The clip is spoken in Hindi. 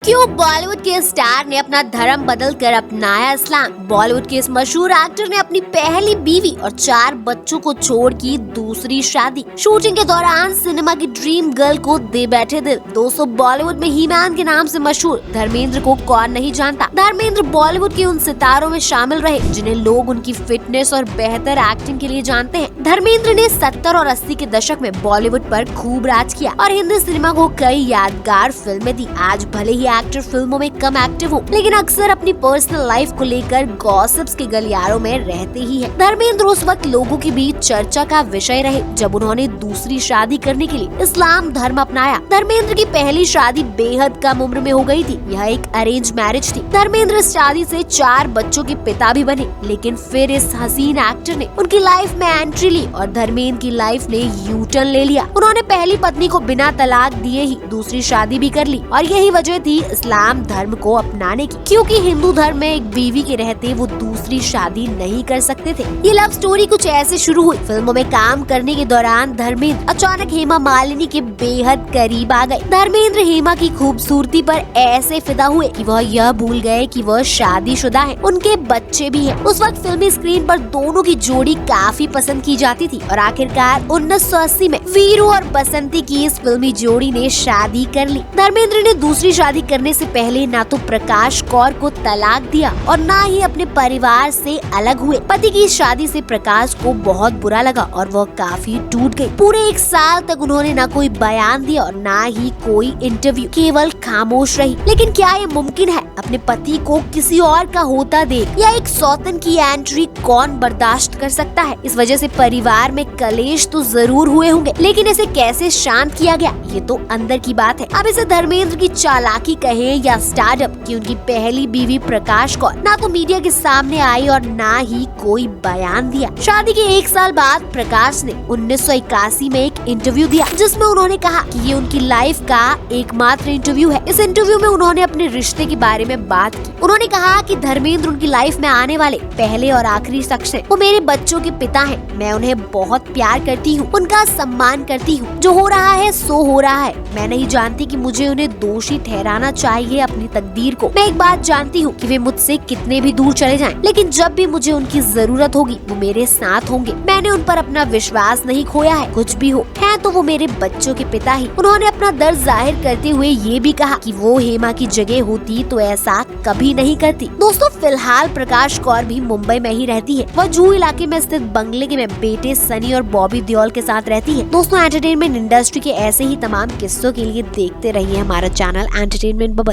क्यों बॉलीवुड के स्टार ने अपना धर्म बदल कर अपनाया इस्लाम। बॉलीवुड के इस मशहूर एक्टर ने अपनी पहली बीवी और 4 बच्चों को छोड़ की दूसरी शादी। शूटिंग के दौरान सिनेमा की ड्रीम गर्ल को दे बैठे दिल। दोस्तों, बॉलीवुड में ही-मैन के नाम से मशहूर धर्मेंद्र को कौन नहीं जानता। धर्मेंद्र बॉलीवुड के उन सितारों में शामिल रहे जिन्हें लोग उनकी फिटनेस और बेहतर एक्टिंग के लिए जानते हैं। धर्मेंद्र ने 70 और 80 के दशक में बॉलीवुड पर खूब राज किया और हिंदी सिनेमा को कई यादगार फिल्में दी। आज भले ही एक्टर फिल्मों में कम एक्टिव हो, लेकिन अक्सर अपनी पर्सनल लाइफ को लेकर गॉसिप्स के गलियारों में रहते ही हैं। धर्मेंद्र उस वक्त लोगों के बीच चर्चा का विषय रहे जब उन्होंने दूसरी शादी करने के लिए इस्लाम धर्म अपनाया। धर्मेंद्र की पहली शादी बेहद कम उम्र में हो गई थी। यह एक अरेंज मैरिज थी। धर्मेंद्र इस शादी से 4 बच्चों के पिता भी बने, लेकिन फिर इस हसीन एक्टर ने उनकी लाइफ में एंट्री ली और धर्मेंद्र की लाइफ ने यू टर्न ले लिया। उन्होंने पहली पत्नी को बिना तलाक दिए ही दूसरी शादी भी कर ली और यही वजह थी इस्लाम धर्म को अपनाने की, क्योंकि हिंदू धर्म में एक बीवी के रहते वो दूसरी शादी नहीं कर सकते थे। ये लव स्टोरी कुछ ऐसे शुरू हुई। फिल्मों में काम करने के दौरान धर्मेंद्र अचानक हेमा मालिनी के बेहद करीब आ गए। धर्मेंद्र हेमा की खूबसूरती पर ऐसे फिदा हुए कि वह यह भूल गए कि वह शादीशुदा है, उनके बच्चे भी हैं। उस वक्त फिल्मी स्क्रीन पर दोनों की जोड़ी काफी पसंद की जाती थी और आखिरकार 1980 में वीरू और बसंती की इस फिल्मी जोड़ी ने शादी कर ली। धर्मेंद्र ने दूसरी शादी करने से पहले ना तो प्रकाश कौर को तलाक दिया और ना ही अपने परिवार से अलग हुए। पति की शादी से प्रकाश को बहुत बुरा लगा और वह काफी टूट गई। पूरे 1 साल तक उन्होंने ना कोई बयान दिया और ना ही कोई इंटरव्यू, केवल खामोश रही। लेकिन क्या ये मुमकिन है अपने पति को किसी और का होता देख, या एक सौतन की एंट्री कौन बर्दाश्त कर सकता है। इस वजह से परिवार में कलेश तो जरूर हुए होंगे, लेकिन इसे कैसे शांत किया गया ये तो अंदर की बात है। अब इसे धर्मेंद्र की चालाकी कहे या स्टार्टअप की उनकी पहली बीवी प्रकाश कौर ना तो मीडिया के सामने आई और ना ही कोई बयान दिया। शादी के 1 साल बाद प्रकाश ने 1981 में एक इंटरव्यू दिया जिसमें उन्होंने कहा कि ये उनकी लाइफ का एकमात्र इंटरव्यू है। इस इंटरव्यू में उन्होंने अपने रिश्ते के बारे में बात की। उन्होंने कहा कि धर्मेंद्र उनकी लाइफ में आने वाले पहले और आखिरी शख्स हैं। वो मेरे बच्चों के पिता हैं। मैं उन्हें बहुत प्यार करती हूँ, उनका सम्मान करती हूँ। जो हो रहा है सो हो रहा है। मैं नहीं जानती कि मुझे उन्हें दोषी ठहराना चाहिए अपनी तकदीर को। मैं एक बात जानती हूँ कि वे मुझसे कितने भी दूर चले जाएं, लेकिन जब भी मुझे उनकी जरूरत होगी वो मेरे साथ होंगे। मैंने उन पर अपना विश्वास नहीं खोया है। कुछ भी हो है तो वो मेरे बच्चों के पिता ही। उन्होंने अपना दर्द जाहिर करते हुए ये भी कहा कि वो हेमा की जगह होती तो ऐसा कभी नहीं करती। दोस्तों, फिलहाल प्रकाश कौर भी मुंबई में ही रहती है। वह जूहू इलाके में स्थित बंगले के में बेटे सनी और बॉबी देओल के साथ रहती है। दोस्तों, एंटरटेनमेंट इंडस्ट्री के ऐसे ही तमाम किस्सों के लिए देखते रहिए हमारा चैनल एंटरटेनमेंट बबल।